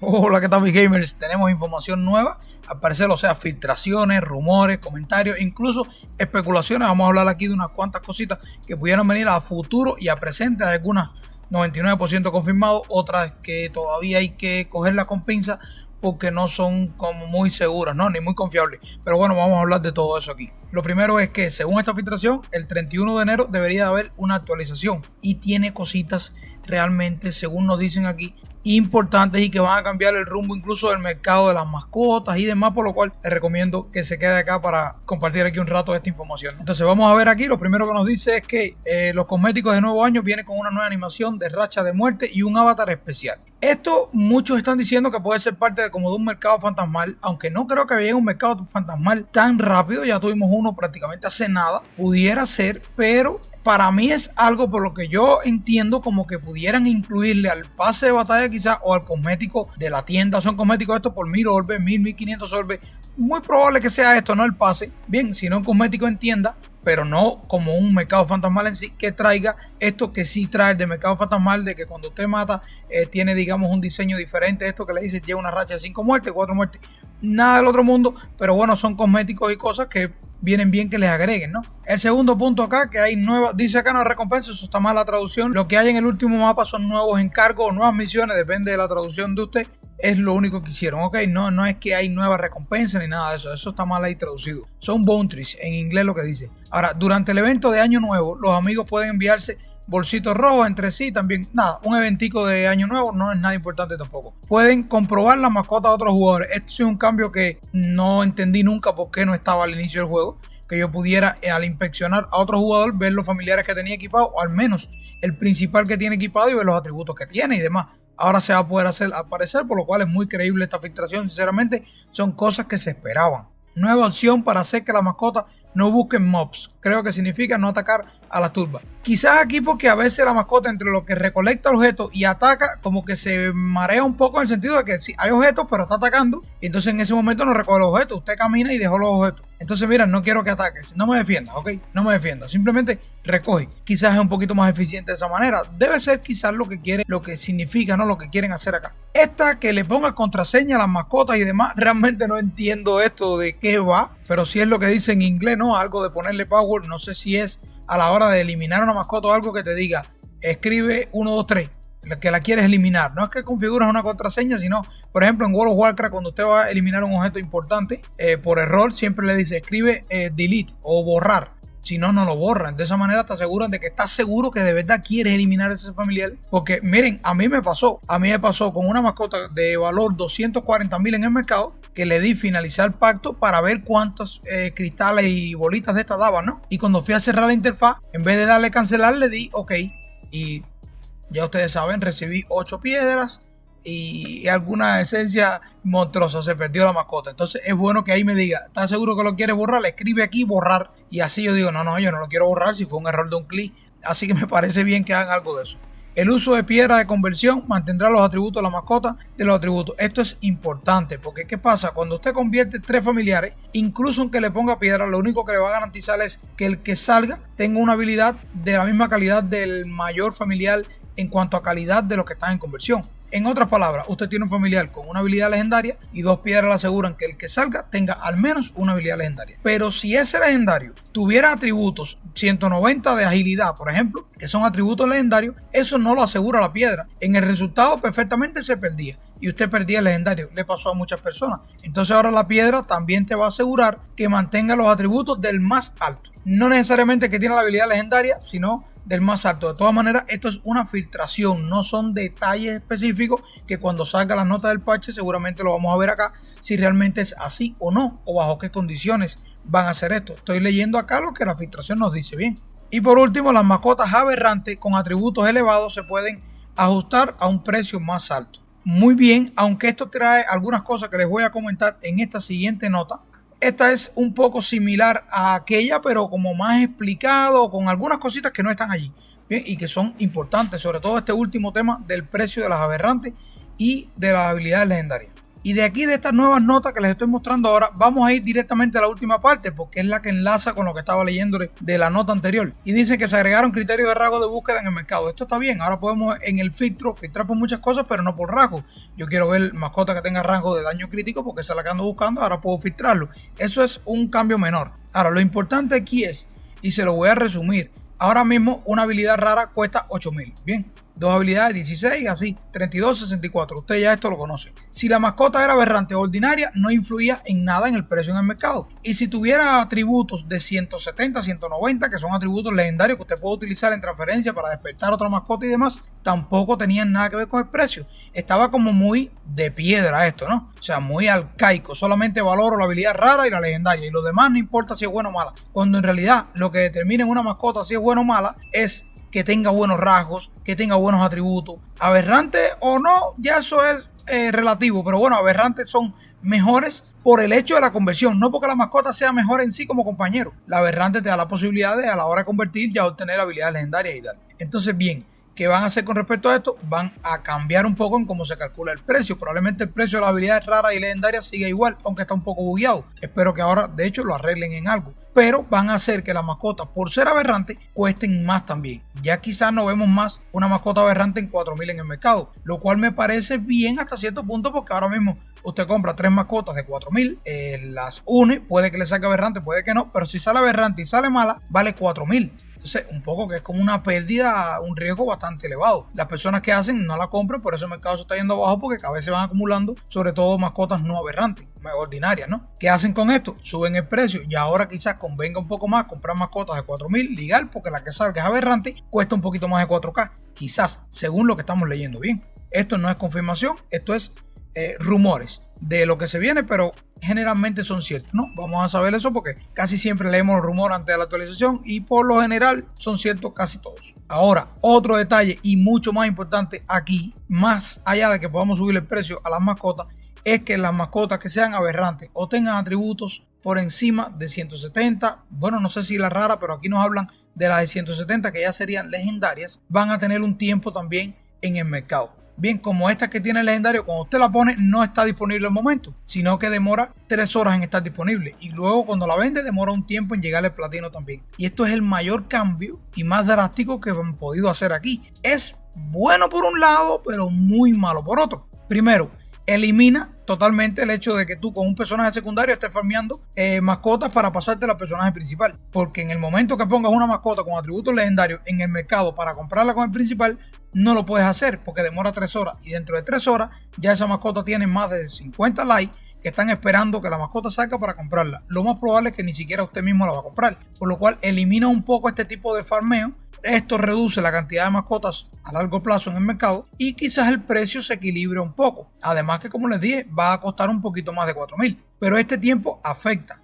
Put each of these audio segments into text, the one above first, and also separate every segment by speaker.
Speaker 1: Hola, ¿qué tal mis gamers? Tenemos información nueva, al parecer, o sea, filtraciones, rumores, comentarios, incluso especulaciones. Vamos a hablar aquí de unas cuantas cositas que pudieran venir a futuro y a presente, algunas 99% confirmado, otras que todavía hay que cogerlas con pinza porque no son como muy seguras, ¿no? Ni muy confiables. Pero bueno, vamos a hablar de todo eso aquí. Lo primero es que, según esta filtración, el 31 de enero debería haber una actualización y tiene cositas realmente, según nos dicen aquí, importantes y que van a cambiar el rumbo incluso del mercado de las mascotas y demás, por lo cual les recomiendo que se quede acá para compartir aquí un rato de esta información. Entonces vamos a ver aquí, lo primero que nos dice es que los cosméticos de nuevo año vienen con una nueva animación de racha de muerte y un avatar especial. Esto muchos están diciendo que puede ser parte de como de un mercado fantasmal, aunque no creo que llegue un mercado fantasmal tan rápido, ya tuvimos uno prácticamente hace nada, pudiera ser, pero para mí es algo por lo que yo entiendo como que pudieran incluirle al pase de batalla quizás o al cosmético de la tienda. Son cosméticos estos por 1000 orbes, 1500 orbes. Muy probable que sea esto, no el pase. Bien, sino un cosmético en tienda, pero no como un mercado fantasmal en sí, que traiga esto que sí trae el de mercado fantasmal, de que cuando usted mata tiene digamos un diseño diferente. Esto que le dice lleva una racha de 5 muertes, 4 muertes. Nada del otro mundo, pero bueno, son cosméticos y cosas que vienen bien que les agreguen, ¿no? El segundo punto acá, que hay nuevas, dice acá no recompensa, eso está mal la traducción. Lo que hay en el último mapa son nuevos encargos o nuevas misiones, depende de la traducción de usted. Es lo único que hicieron, ok, no es que hay nuevas recompensas ni nada de eso está mal ahí traducido. Son bounties, en inglés lo que dice. Ahora, durante el evento de Año Nuevo, los amigos pueden enviarse bolsitos rojos entre sí también. Nada, un eventico de Año Nuevo no es nada importante tampoco. Pueden comprobar la mascota de otros jugadores. Esto es un cambio que no entendí nunca por qué no estaba al inicio del juego. Que yo pudiera al inspeccionar a otro jugador ver los familiares que tenía equipado, o al menos el principal que tiene equipado, y ver los atributos que tiene y demás. Ahora se va a poder hacer aparecer, por lo cual es muy creíble esta filtración. Sinceramente, son cosas que se esperaban. Nueva opción para hacer que la mascota no busquen mobs. Creo que significa no atacar a las turbas. Quizás aquí porque a veces la mascota entre lo que recolecta objetos y ataca como que se marea un poco en el sentido de que sí, hay objetos pero está atacando. Y entonces en ese momento no recoge los objetos. Usted camina y dejó los objetos. Entonces mira, no quiero que ataques. No me defiendas, ¿ok? No me defiendas. Simplemente recoge. Quizás es un poquito más eficiente de esa manera. Debe ser quizás lo que quiere, lo que significa, ¿no? Lo que quieren hacer acá. Esta que le ponga contraseña a las mascotas y demás. Realmente no entiendo esto de qué va. Pero si es lo que dice en inglés, ¿no? Algo de ponerle power. No sé si es a la hora de eliminar una mascota o algo que te diga escribe 1, 2, 3 que la quieres eliminar. No es que configuras una contraseña, sino por ejemplo en World of Warcraft, cuando usted va a eliminar un objeto importante por error, siempre le dice escribe delete o borrar. Si no, no lo borran. De esa manera te aseguran de que estás seguro que de verdad quieres eliminar ese familiar. Porque miren, a mí me pasó con una mascota de valor 240,000 en el mercado, que le di finalizar pacto para ver cuántos cristales y bolitas de estas daban, ¿no? Y cuando fui a cerrar la interfaz, en vez de darle cancelar, le di ok. Y ya ustedes saben, recibí 8 piedras y alguna esencia monstruosa. Se perdió la mascota. Entonces es bueno que ahí me diga, ¿estás seguro que lo quieres borrar? Le escribe aquí borrar. Y así yo digo, no, yo no lo quiero borrar si fue un error de un clic. Así que me parece bien que hagan algo de eso. El uso de piedra de conversión mantendrá los atributos de la mascota de los atributos. Esto es importante porque ¿qué pasa? Cuando usted convierte 3 familiares, incluso aunque le ponga piedra, lo único que le va a garantizar es que el que salga tenga una habilidad de la misma calidad del mayor familiar en cuanto a calidad de los que están en conversión. En otras palabras, usted tiene un familiar con una habilidad legendaria y 2 piedras le aseguran que el que salga tenga al menos una habilidad legendaria. Pero si ese legendario tuviera atributos 190 de agilidad, por ejemplo, que son atributos legendarios, eso no lo asegura la piedra. En el resultado perfectamente se perdía y usted perdía el legendario. Le pasó a muchas personas. Entonces ahora la piedra también te va a asegurar que mantenga los atributos del más alto. No necesariamente que tiene la habilidad legendaria, sino del más alto. De todas maneras, esto es una filtración, no son detalles específicos que cuando salga la nota del parche seguramente lo vamos a ver acá, si realmente es así o no, o bajo qué condiciones van a hacer esto. Estoy leyendo acá lo que la filtración nos dice bien. Y por último, las mascotas aberrantes con atributos elevados se pueden ajustar a un precio más alto. Muy bien, aunque esto trae algunas cosas que les voy a comentar en esta siguiente nota. Esta es un poco similar a aquella, pero como más explicado, con algunas cositas que no están allí, ¿bien? Y que son importantes, sobre todo este último tema del precio de las aberrantes y de las habilidades legendarias. Y de aquí, de estas nuevas notas que les estoy mostrando ahora, vamos a ir directamente a la última parte, porque es la que enlaza con lo que estaba leyendo de la nota anterior. Y dice que se agregaron criterios de rasgos de búsqueda en el mercado. Esto está bien, ahora podemos en el filtrar por muchas cosas, pero no por rasgos. Yo quiero ver mascotas que tengan rango de daño crítico, porque esa es la que ando buscando, ahora puedo filtrarlo. Eso es un cambio menor. Ahora, lo importante aquí es, y se lo voy a resumir, ahora mismo una habilidad rara cuesta 8.000, bien. Dos habilidades 16, así, 32, 64. Usted ya esto lo conoce. Si la mascota era aberrante o ordinaria, no influía en nada en el precio en el mercado. Y si tuviera atributos de 170, 190, que son atributos legendarios que usted puede utilizar en transferencia para despertar otra mascota y demás, tampoco tenían nada que ver con el precio. Estaba como muy de piedra esto, ¿no? O sea, muy arcaico. Solamente valoro la habilidad rara y la legendaria. Y lo demás no importa si es buena o mala. Cuando en realidad lo que determina en una mascota si es buena o mala es que tenga buenos rasgos, que tenga buenos atributos. Aberrante o no, ya eso es relativo, pero bueno, aberrantes son mejores por el hecho de la conversión, no porque la mascota sea mejor en sí como compañero. La aberrante te da la posibilidad de a la hora de convertir ya obtener habilidades legendarias y tal. Entonces, bien, ¿qué van a hacer con respecto a esto? Van a cambiar un poco en cómo se calcula el precio. Probablemente el precio de las habilidades raras y legendarias siga igual, aunque está un poco bugueado. Espero que ahora, de hecho, lo arreglen en algo. Pero van a hacer que las mascotas, por ser aberrante, cuesten más también. Ya quizás no vemos más una mascota aberrante en 4.000 en el mercado, lo cual me parece bien hasta cierto punto, porque ahora mismo usted compra 3 mascotas de 4.000, las une, puede que le saque aberrante, puede que no, pero si sale aberrante y sale mala, vale 4.000. Entonces, un poco que es como una pérdida, un riesgo bastante elevado. Las personas que hacen no la compran, por eso el mercado se está yendo abajo, porque cada vez se van acumulando, sobre todo mascotas no aberrantes, ordinarias, ¿no? ¿Qué hacen con esto? Suben el precio y ahora quizás convenga un poco más comprar mascotas de 4.000, legal, porque la que salga es aberrante, cuesta un poquito más de 4K. Quizás, según lo que estamos leyendo bien. Esto no es confirmación, esto es rumores de lo que se viene, pero generalmente son ciertos, ¿no? Vamos a saber eso porque casi siempre leemos los rumores antes de la actualización y por lo general son ciertos casi todos. Ahora, otro detalle y mucho más importante aquí, más allá de que podamos subir el precio a las mascotas, es que las mascotas que sean aberrantes o tengan atributos por encima de 170, bueno, no sé si la rara, pero aquí nos hablan de las de 170 que ya serían legendarias, van a tener un tiempo también en el mercado. Bien, como esta que tiene el legendario, cuando usted la pone no está disponible al momento, sino que demora 3 horas en estar disponible y luego cuando la vende demora un tiempo en llegar al platino también. Y esto es el mayor cambio y más drástico que han podido hacer aquí. Es bueno por un lado, pero muy malo por otro. Primero, elimina totalmente el hecho de que tú con un personaje secundario estés farmeando mascotas para pasarte al personaje principal, porque en el momento que pongas una mascota con atributos legendarios en el mercado para comprarla con el principal, no lo puedes hacer porque demora 3 horas y dentro de 3 horas ya esa mascota tiene más de 50 likes que están esperando que la mascota salga para comprarla. Lo más probable es que ni siquiera usted mismo la va a comprar, por lo cual elimina un poco este tipo de farmeo. Esto reduce la cantidad de mascotas a largo plazo en el mercado y quizás el precio se equilibre un poco. Además que, como les dije, va a costar un poquito más de 4.000. Pero este tiempo afecta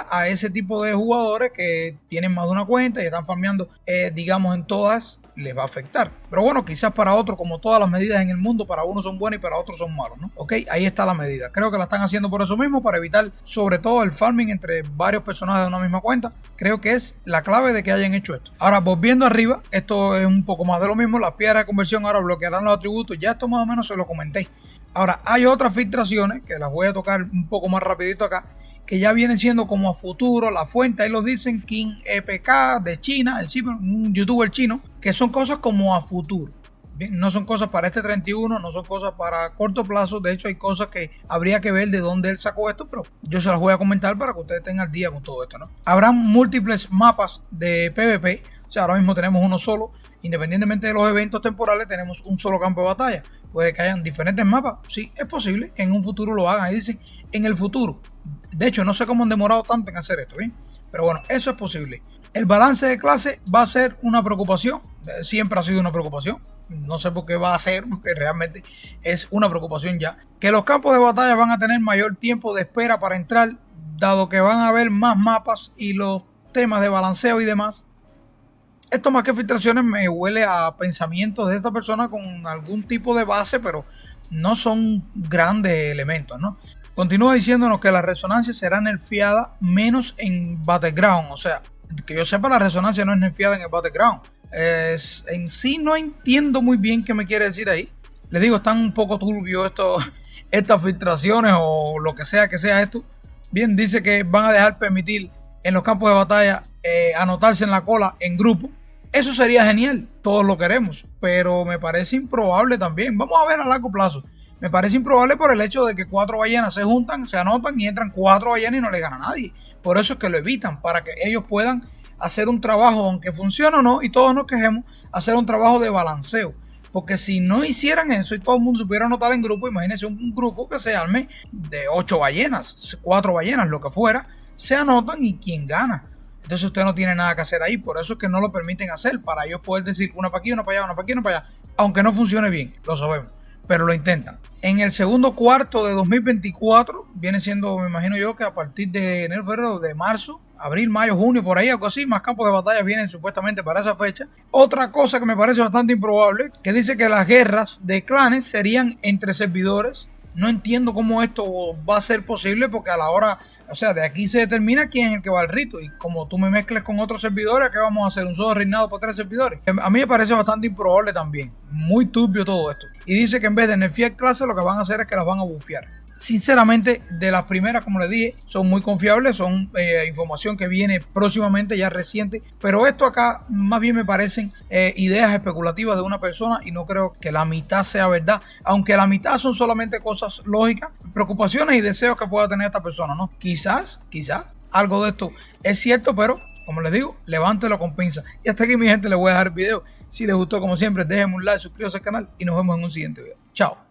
Speaker 1: a ese tipo de jugadores que tienen más de una cuenta y están farmeando, digamos, en todas, les va a afectar. Pero bueno, quizás para otros, como todas las medidas en el mundo, para unos son buenas y para otros son malos, ¿no? Ok, ahí está la medida. Creo que la están haciendo por eso mismo, para evitar sobre todo el farming entre varios personajes de una misma cuenta. Creo que es la clave de que hayan hecho esto. Ahora, volviendo arriba, esto es un poco más de lo mismo. Las piedras de conversión ahora bloquearán los atributos. Ya esto más o menos se lo comenté. Ahora, hay otras filtraciones que las voy a tocar un poco más rapidito acá, que ya vienen siendo como a futuro. La fuente ahí lo dicen, King EPK de China, un youtuber chino, que son cosas como a futuro. Bien, no son cosas para este 31, no son cosas para corto plazo. De hecho, hay cosas que habría que ver de dónde él sacó esto, pero yo se las voy a comentar para que ustedes estén al día con todo esto, ¿no? Habrán múltiples mapas de PvP. O sea, ahora mismo tenemos uno solo. Independientemente de los eventos temporales, tenemos un solo campo de batalla. Puede que hayan diferentes mapas. Sí, es posible. En un futuro lo hagan. Y dicen, en el futuro. De hecho, no sé cómo han demorado tanto en hacer esto, ¿bien? Pero bueno, eso es posible. El balance de clase va a ser una preocupación. Siempre ha sido una preocupación. No sé por qué va a ser, porque realmente es una preocupación ya. Que los campos de batalla van a tener mayor tiempo de espera para entrar, dado que van a haber más mapas y los temas de balanceo y demás. Esto más que filtraciones me huele a pensamientos de esta persona con algún tipo de base, pero no son grandes elementos, ¿no? Continúa diciéndonos que la resonancia será nerfeada menos en Battleground. O sea, que yo sepa, la resonancia no es nerfeada en el Battleground. En sí no entiendo muy bien qué me quiere decir ahí. Les digo, están un poco turbio estas filtraciones o lo que sea esto, bien, dice que van a dejar permitir en los campos de batalla anotarse en la cola en grupo. Eso sería genial, todos lo queremos, pero me parece improbable también. Vamos a ver a largo plazo. Me parece improbable por el hecho de que 4 ballenas se juntan, se anotan y entran 4 ballenas y no le gana a nadie. Por eso es que lo evitan, para que ellos puedan hacer un trabajo, aunque funcione o no, y todos nos quejemos, hacer un trabajo de balanceo. Porque si no hicieran eso y todo el mundo supiera anotar en grupo, imagínense un grupo que se arme de 8 ballenas, 4 ballenas, lo que fuera, se anotan y quién gana. Entonces usted no tiene nada que hacer ahí, por eso es que no lo permiten hacer, para ellos poder decir una para aquí, una para allá, una para aquí, una para allá, aunque no funcione bien, lo sabemos, pero lo intentan. En el segundo cuarto de 2024, viene siendo, me imagino yo, que a partir de enero, febrero, de marzo, abril, mayo, junio, por ahí, algo así, más campos de batalla vienen supuestamente para esa fecha. Otra cosa que me parece bastante improbable, que dice que las guerras de clanes serían entre servidores. No entiendo cómo esto va a ser posible, porque a la hora, o sea, de aquí se determina quién es el que va al rito, y como tú me mezcles con otros servidores, ¿qué vamos a hacer? ¿Un solo reinado para 3 servidores? A mí me parece bastante improbable también, muy turbio todo esto. Y dice que en vez de nerfear clases, lo que van a hacer es que las van a bufear. Sinceramente, de las primeras, como les dije, son muy confiables, son información que viene próximamente, ya reciente, pero esto acá más bien me parecen ideas especulativas de una persona, y no creo que la mitad sea verdad, aunque la mitad son solamente cosas lógicas, preocupaciones y deseos que pueda tener esta persona, ¿no? Quizás algo de esto es cierto, pero como les digo, levántelo con pinza. Y hasta aquí, mi gente, les voy a dejar el video. Si les gustó, como siempre, déjenme un like, suscríbanse al canal y nos vemos en un siguiente video. Chao.